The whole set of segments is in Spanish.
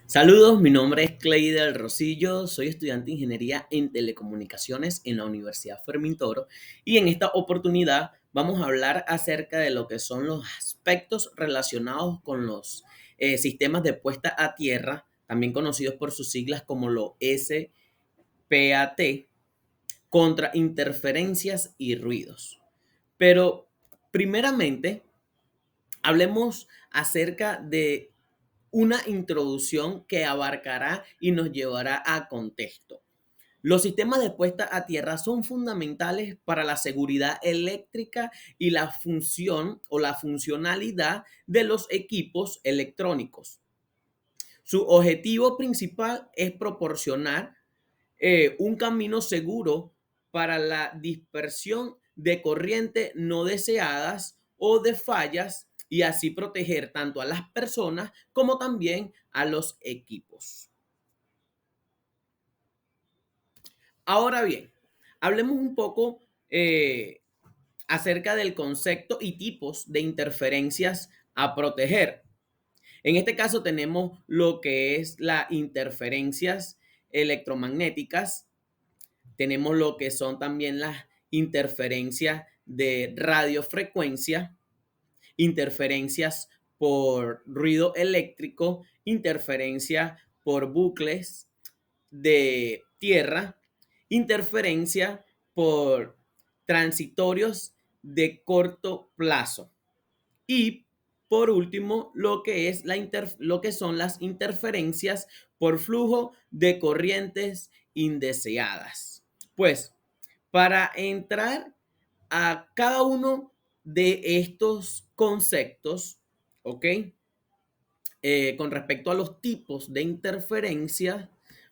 Saludos, mi nombre es Clay del Rosillo, soy estudiante de Ingeniería en Telecomunicaciones en la Universidad Fermín Toro y en esta oportunidad vamos a hablar acerca de lo que son los aspectos relacionados con los sistemas de puesta a tierra, también conocidos por sus siglas como lo SPAT, contra interferencias y ruidos. Pero primeramente, hablemos acerca de una introducción que abarcará y nos llevará a contexto. Los sistemas de puesta a tierra son fundamentales para la seguridad eléctrica y la función o la funcionalidad de los equipos electrónicos. Su objetivo principal es proporcionar un camino seguro para la dispersión de corrientes no deseadas o de fallas y así proteger tanto a las personas como también a los equipos. Ahora bien, hablemos un poco acerca del concepto y tipos de interferencias a proteger. En este caso tenemos lo que es las interferencias electromagnéticas. Tenemos lo que son también las interferencias de radiofrecuencia, interferencias por ruido eléctrico, interferencia por bucles de tierra, interferencia por transitorios de corto plazo. Y por último, lo que son las interferencias por flujo de corrientes indeseadas. Pues para entrar a cada uno de estos conceptos, ¿ok? Con respecto a los tipos de interferencias,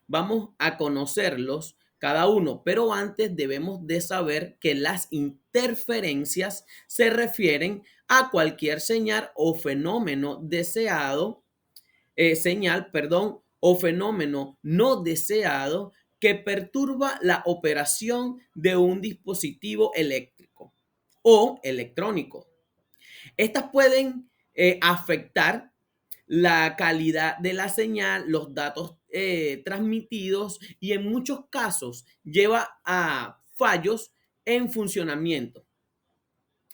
vamos a conocerlos cada uno, pero antes debemos de saber que las interferencias se refieren a cualquier señal o fenómeno deseado, o fenómeno no deseado que perturba la operación de un dispositivo eléctrico o electrónico. Estas pueden afectar la calidad de la señal, los datos transmitidos y en muchos casos lleva a fallos en funcionamiento.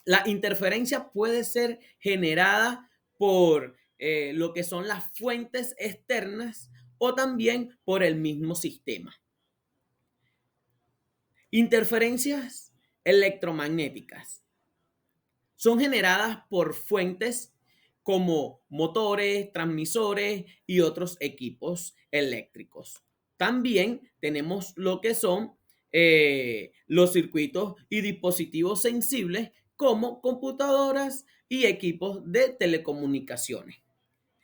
La interferencia puede ser generada por lo que son las fuentes externas o también por el mismo sistema. Interferencias electromagnéticas son generadas por fuentes como motores, transmisores y otros equipos eléctricos. También tenemos lo que son los circuitos y dispositivos sensibles como computadoras y equipos de telecomunicaciones.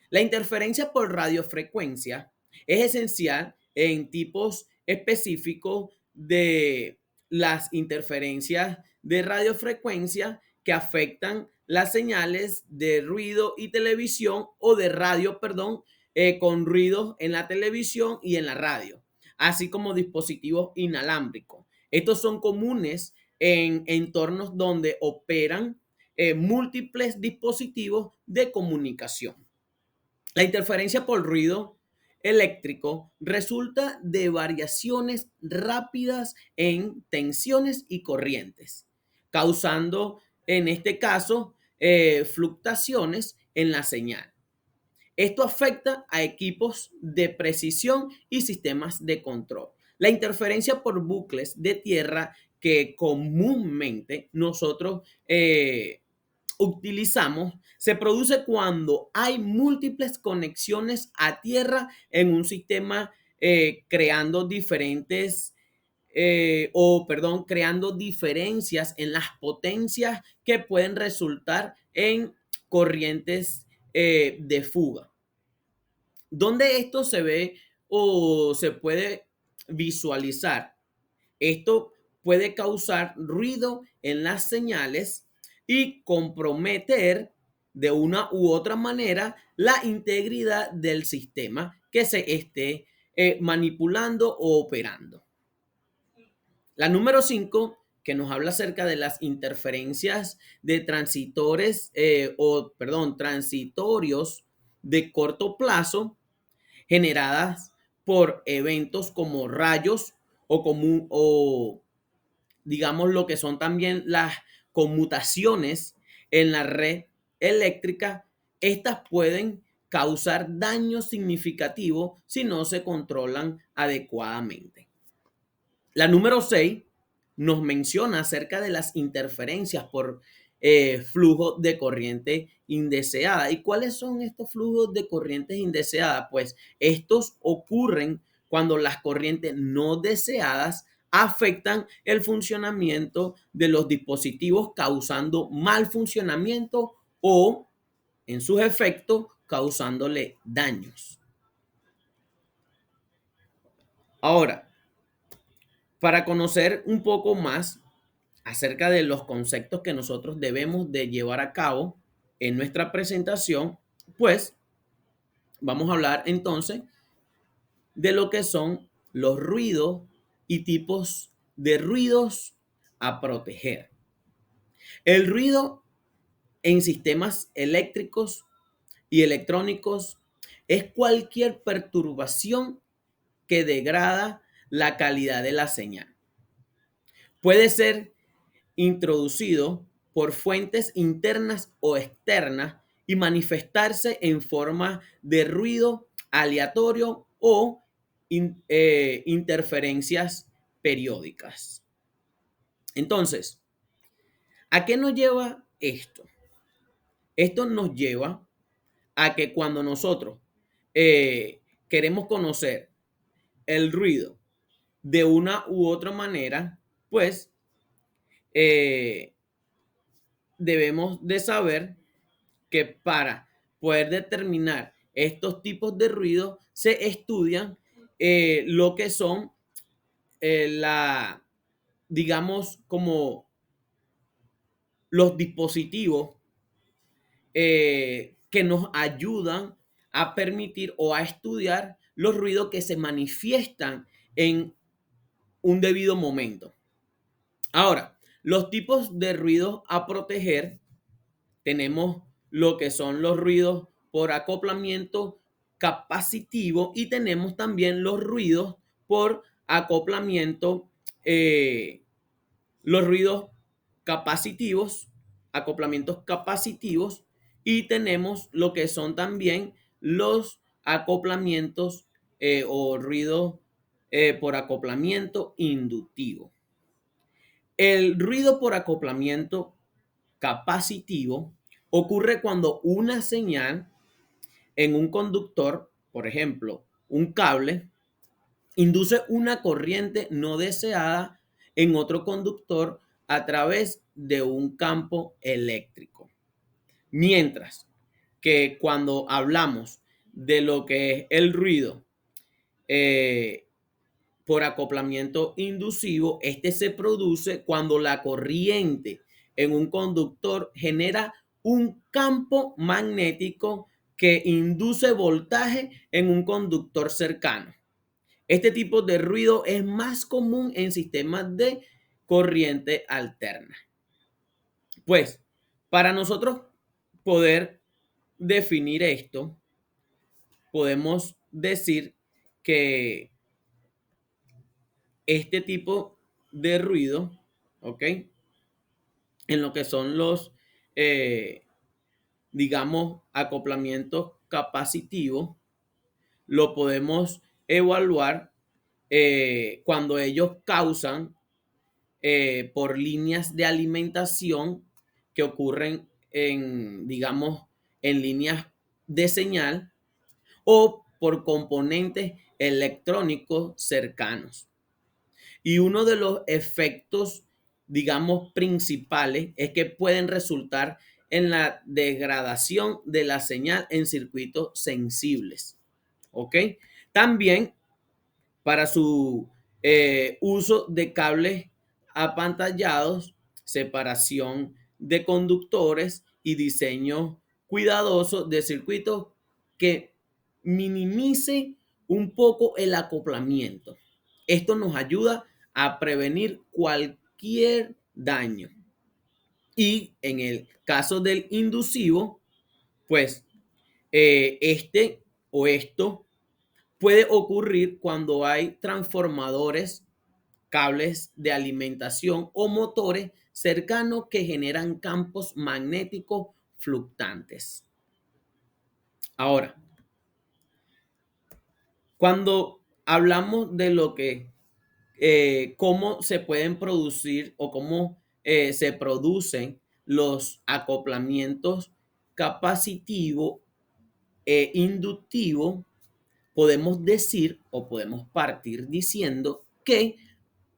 La interferencia por radiofrecuencia es esencial en tipos específicos de las interferencias de radiofrecuencia que afectan las señales de ruido y televisión o de radio, perdón, con ruidos en la televisión y en la radio, así como dispositivos inalámbricos. Estos son comunes en entornos donde operan múltiples dispositivos de comunicación. La interferencia por ruido eléctrico resulta de variaciones rápidas en tensiones y corrientes, causando en este caso fluctuaciones en la señal. Esto afecta a equipos de precisión y sistemas de control. La interferencia por bucles de tierra que comúnmente nosotros utilizamos se produce cuando hay múltiples conexiones a tierra en un sistema creando diferentes creando diferencias en las potencias que pueden resultar en corrientes de fuga. ¿Dónde esto se ve o se puede visualizar? Esto puede causar ruido en las señales y comprometer de una u otra manera la integridad del sistema que se esté manipulando o operando. La número 5 que nos habla acerca de las interferencias de transitorios de corto plazo, generadas por eventos como rayos o digamos lo que son también las conmutaciones en la red eléctrica. Estas pueden causar daño significativo si no se controlan adecuadamente. La número 6 nos menciona acerca de las interferencias por flujo de corriente indeseada. ¿Y cuáles son estos flujos de corrientes indeseadas? Pues estos ocurren cuando las corrientes no deseadas afectan el funcionamiento de los dispositivos, causando mal funcionamiento o, en sus efectos, causándole daños. Ahora, para conocer un poco más acerca de los conceptos que nosotros debemos de llevar a cabo en nuestra presentación, pues vamos a hablar entonces de lo que son los ruidos y tipos de ruidos a proteger. El ruido en sistemas eléctricos y electrónicos es cualquier perturbación que degrada la calidad de la señal. Puede ser introducido por fuentes internas o externas y manifestarse en forma de ruido aleatorio o interferencias periódicas. Entonces, ¿a qué nos lleva esto? Esto nos lleva a que cuando nosotros queremos conocer el ruido de una u otra manera, pues eh, debemos de saber que para poder determinar estos tipos de ruido se estudian lo que son digamos, como los dispositivos que nos ayudan a permitir o a estudiar los ruidos que se manifiestan en un debido momento. Ahora, los tipos de ruidos a proteger, tenemos lo que son los ruidos por acoplamiento capacitivo y tenemos también los ruidos por acoplamiento, los ruidos capacitivos, acoplamientos capacitivos, y tenemos lo que son también los acoplamientos o ruidos por acoplamiento inductivo. El ruido por acoplamiento capacitivo ocurre cuando una señal en un conductor, por ejemplo, un cable, induce una corriente no deseada en otro conductor a través de un campo eléctrico. Mientras que cuando hablamos de lo que es el ruido eh, por acoplamiento inducivo, este se produce cuando la corriente en un conductor genera un campo magnético que induce voltaje en un conductor cercano. Este tipo de ruido es más común en sistemas de corriente alterna. Pues, para nosotros poder definir esto, podemos decir que este tipo de ruido, ¿ok? En lo que son los, digamos, acoplamientos capacitivos, lo podemos evaluar cuando ellos causan por líneas de alimentación que ocurren en, digamos, en líneas de señal o por componentes electrónicos cercanos. Y uno de los efectos, digamos, principales es que pueden resultar en la degradación de la señal en circuitos sensibles. ¿Ok? También para su uso de cables apantallados, separación de conductores y diseño cuidadoso de circuitos que minimice un poco el acoplamiento. Esto nos ayuda a prevenir cualquier daño. Y en el caso del inducivo, pues este o esto puede ocurrir cuando hay transformadores, cables de alimentación o motores cercanos que generan campos magnéticos fluctuantes. Ahora, cuando hablamos de lo que, cómo se pueden producir o cómo se producen los acoplamientos capacitivo e inductivo, podemos decir o podemos partir diciendo que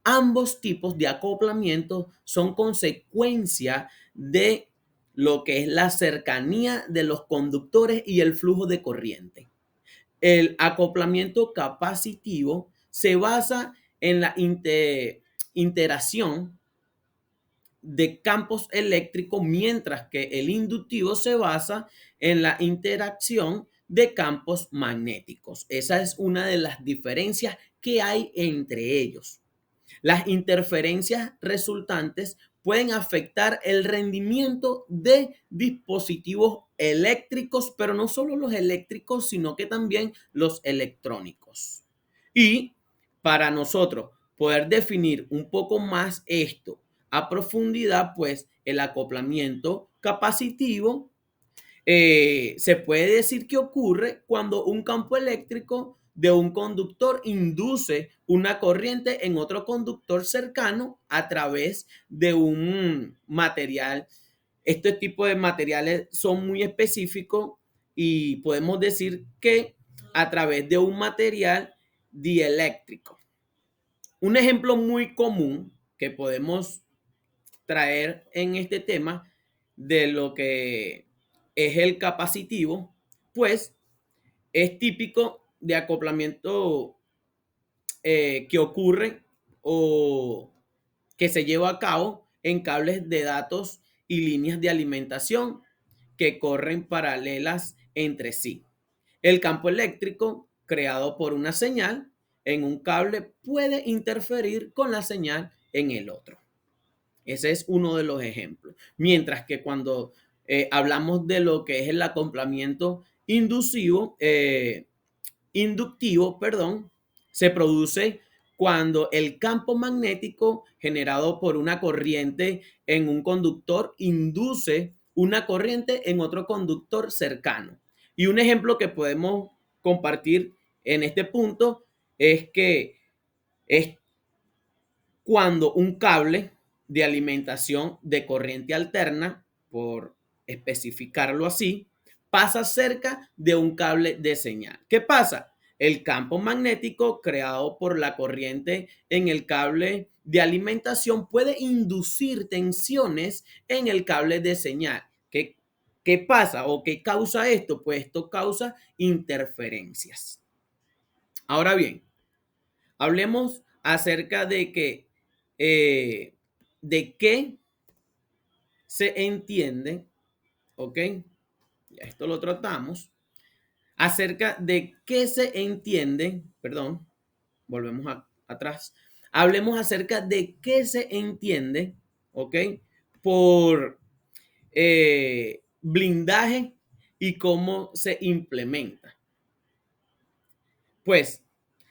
ambos tipos de acoplamiento son consecuencia de lo que es la cercanía de los conductores y el flujo de corriente. El acoplamiento capacitivo se basa en la interacción de campos eléctricos, mientras que el inductivo se basa en la interacción de campos magnéticos. Esa es una de las diferencias que hay entre ellos. Las interferencias resultantes pueden afectar el rendimiento de dispositivos eléctricos, pero no solo los eléctricos, sino que también los electrónicos. Y para nosotros poder definir un poco más esto a profundidad, pues el acoplamiento capacitivo se puede decir que ocurre cuando un campo eléctrico de un conductor induce una corriente en otro conductor cercano a través de un material. Este tipo de materiales son muy específicos y podemos decir que a través de un material dieléctrico. Un ejemplo muy común que podemos traer en este tema de lo que es el capacitivo, pues es típico de acoplamiento que ocurre o que se lleva a cabo en cables de datos y líneas de alimentación que corren paralelas entre sí. El campo eléctrico creado por una señal en un cable puede interferir con la señal en el otro. Ese es uno de los ejemplos. Mientras que cuando hablamos de lo que es el acoplamiento inductivo, perdón, se produce cuando el campo magnético generado por una corriente en un conductor induce una corriente en otro conductor cercano. Y un ejemplo que podemos compartir en este punto es que es cuando un cable de alimentación de corriente alterna, por especificarlo así, pasa cerca de un cable de señal. ¿Qué pasa? El campo magnético creado por la corriente en el cable de alimentación puede inducir tensiones en el cable de señal. ¿Qué pasa o qué causa esto? Pues esto causa interferencias. Ahora bien, hablemos acerca de qué se entiende, ¿ok? Ya esto lo tratamos, acerca de qué se entiende, perdón, volvemos atrás, hablemos acerca de qué se entiende, ¿ok? Por blindaje y cómo se implementa. Pues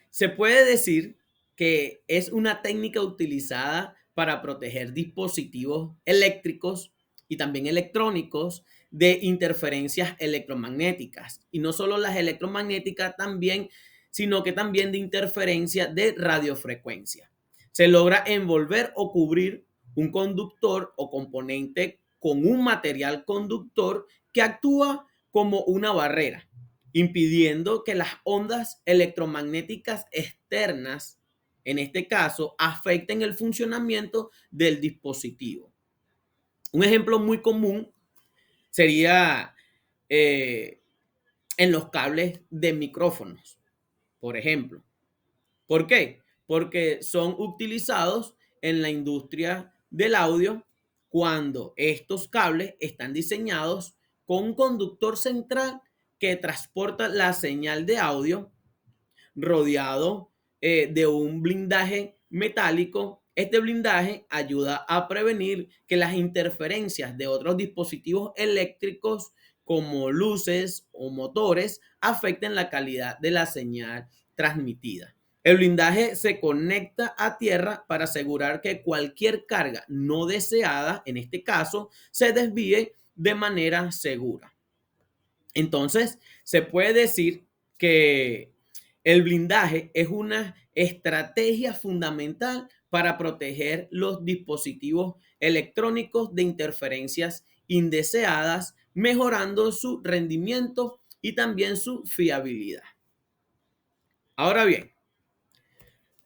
se puede decir que es una técnica utilizada para proteger dispositivos eléctricos y también electrónicos de interferencias electromagnéticas. Y no solo las electromagnéticas también, sino que también de interferencia de radiofrecuencia. Se logra envolver o cubrir un conductor o componente con un material conductor que actúa como una barrera, impidiendo que las ondas electromagnéticas externas, en este caso, afecten el funcionamiento del dispositivo. Un ejemplo muy común sería en los cables de micrófonos, por ejemplo. ¿Por qué? Porque son utilizados en la industria del audio cuando estos cables están diseñados con un conductor central que transporta la señal de audio rodeado de un blindaje metálico. Este blindaje ayuda a prevenir que las interferencias de otros dispositivos eléctricos como luces o motores afecten la calidad de la señal transmitida. El blindaje se conecta a tierra para asegurar que cualquier carga no deseada, en este caso, se desvíe de manera segura. Entonces, se puede decir que el blindaje es una estrategia fundamental para proteger los dispositivos electrónicos de interferencias indeseadas, mejorando su rendimiento y también su fiabilidad. Ahora bien,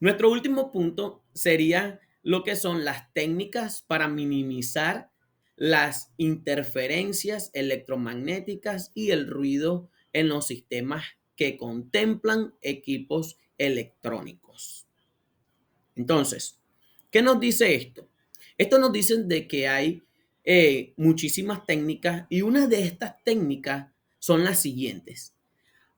nuestro último punto sería lo que son las técnicas para minimizar las interferencias electromagnéticas y el ruido en los sistemas que contemplan equipos electrónicos. Entonces, ¿qué nos dice esto? Esto nos dice de que hay muchísimas técnicas y una de estas técnicas son las siguientes: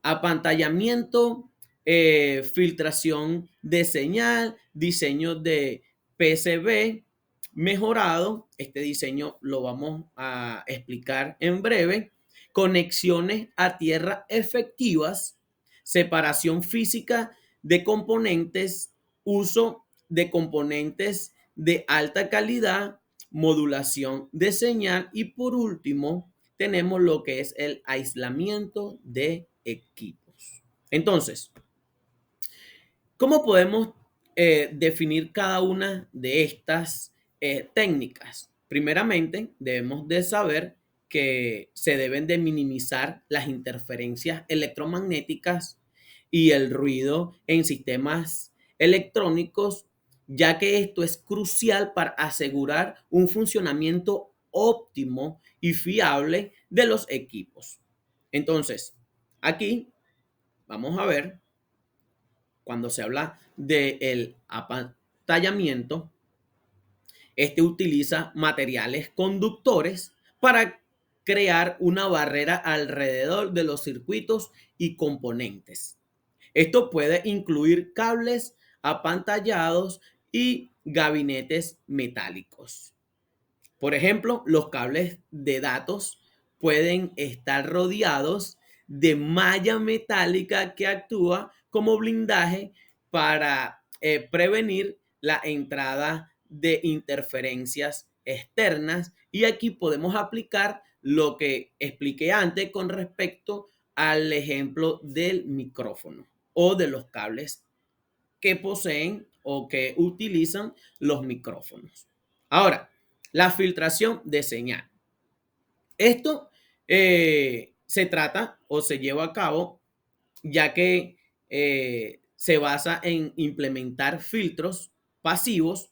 apantallamiento, filtración de señal, diseño de PCB mejorado. Este diseño lo vamos a explicar en breve. Conexiones a tierra efectivas, separación física de componentes, uso de componentes de alta calidad, modulación de señal y por último tenemos lo que es el aislamiento de equipos. Entonces, ¿cómo podemos definir cada una de estas técnicas? Primeramente, debemos de saber que se deben de minimizar las interferencias electromagnéticas y el ruido en sistemas electrónicos, ya que esto es crucial para asegurar un funcionamiento óptimo y fiable de los equipos. Entonces, aquí vamos a ver cuando se habla del apantallamiento. Este utiliza materiales conductores para crear una barrera alrededor de los circuitos y componentes. Esto puede incluir cables apantallados y gabinetes metálicos. Por ejemplo, los cables de datos pueden estar rodeados de malla metálica que actúa como blindaje para prevenir la entrada de interferencias externas. Y aquí podemos aplicar lo que expliqué antes con respecto al ejemplo del micrófono o de los cables que poseen o que utilizan los micrófonos. Ahora, la filtración de señal. Esto se trata o se lleva a cabo ya que se basa en implementar filtros pasivos,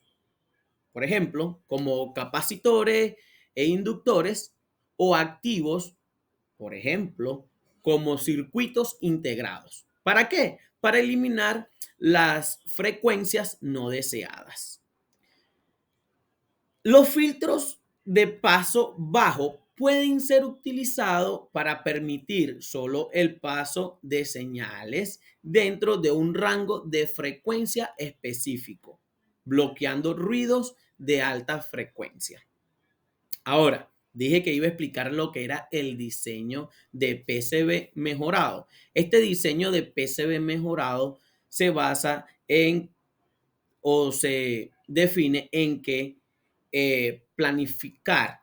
por ejemplo, como capacitores e inductores, o activos, por ejemplo, como circuitos integrados. ¿Para qué? Para eliminar las frecuencias no deseadas. Los filtros de paso bajo pueden ser utilizados para permitir solo el paso de señales dentro de un rango de frecuencia específico, bloqueando ruidos de alta frecuencia. Ahora, dije que iba a explicar lo que era el diseño de PCB mejorado. Este diseño de PCB mejorado se basa en o se define en que planificar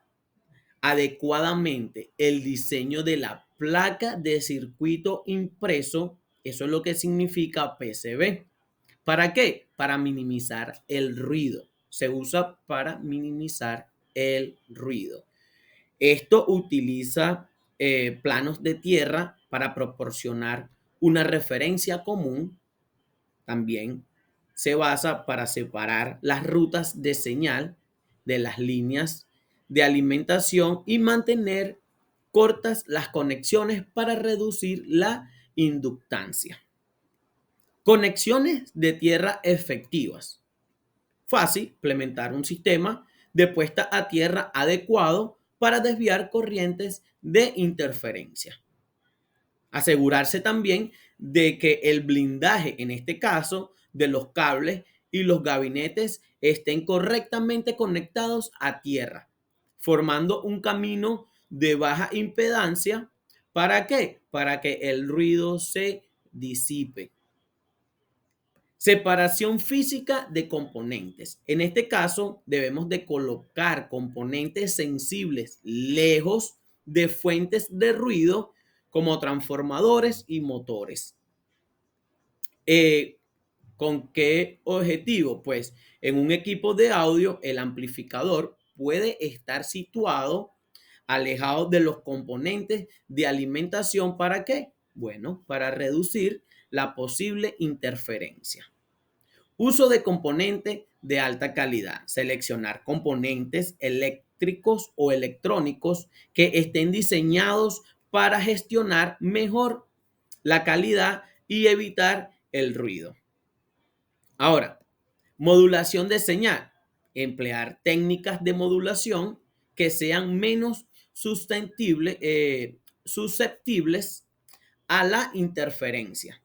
adecuadamente el diseño de la placa de circuito impreso. Eso es lo que significa PCB. ¿Para qué? Para minimizar el ruido. Se usa para minimizar el ruido. Esto utiliza planos de tierra para proporcionar una referencia común. También se basa para separar las rutas de señal de las líneas de alimentación y mantener cortas las conexiones para reducir la inductancia. Conexiones de tierra efectivas. Fácil implementar un sistema de puesta a tierra adecuado para desviar corrientes de interferencia. Asegurarse también de que el blindaje, en este caso, de los cables y los gabinetes estén correctamente conectados a tierra, formando un camino de baja impedancia. ¿Para qué? Para que el ruido se disipe. Separación física de componentes. En este caso, debemos de colocar componentes sensibles lejos de fuentes de ruido como transformadores y motores. ¿Con qué objetivo? Pues en un equipo de audio, el amplificador puede estar situado alejado de los componentes de alimentación. ¿Para qué? Bueno, para reducir la posible interferencia. Uso de componentes de alta calidad. Seleccionar componentes eléctricos o electrónicos que estén diseñados para gestionar mejor la calidad y evitar el ruido. Ahora, modulación de señal. Emplear técnicas de modulación que sean menos susceptibles a la interferencia.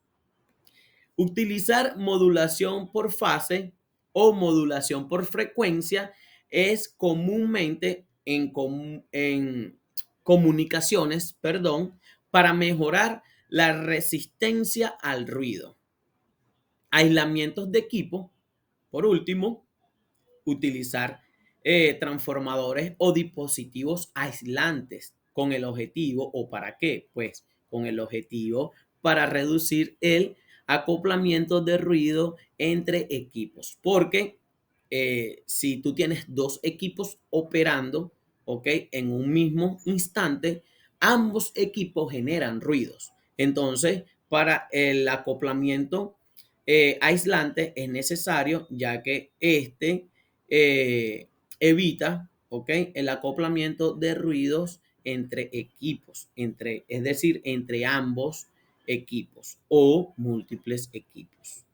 Utilizar modulación por fase o modulación por frecuencia es comúnmente en comunicaciones, para mejorar la resistencia al ruido. Aislamientos de equipo. Por último, utilizar transformadores o dispositivos aislantes con el objetivo, ¿o para qué? Pues con el objetivo para reducir el acoplamiento de ruido entre equipos. Porque si tú tienes dos equipos operando, ¿ok? En un mismo instante, ambos equipos generan ruidos. Entonces, para el acoplamiento aislante es necesario, ya que evita, ¿ok?, el acoplamiento de ruidos entre equipos, es decir, entre ambos equipos o múltiples equipos.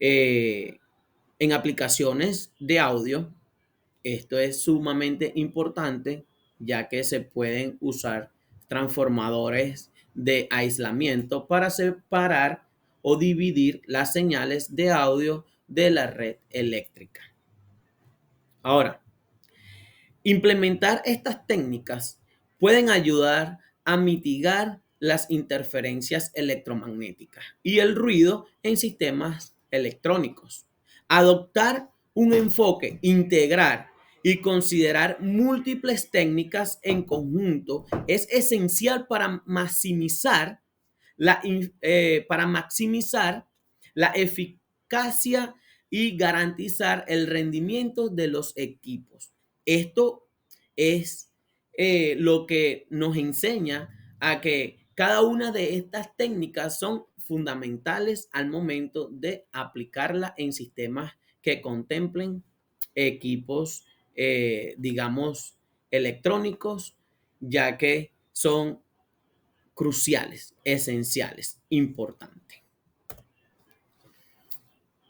En aplicaciones de audio, esto es sumamente importante, ya que se pueden usar transformadores de aislamiento para separar o dividir las señales de audio de la red eléctrica. Ahora, implementar estas técnicas pueden ayudar a mitigar las interferencias electromagnéticas y el ruido en sistemas electrónicos. Adoptar un enfoque integral y considerar múltiples técnicas en conjunto es esencial para maximizar la eficacia y garantizar el rendimiento de los equipos. Esto es lo que nos enseña a que cada una de estas técnicas son fundamentales al momento de aplicarla en sistemas que contemplen equipos, digamos, electrónicos, ya que son cruciales, esenciales, importantes.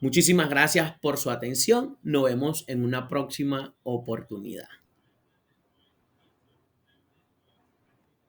Muchísimas gracias por su atención. Nos vemos en una próxima oportunidad.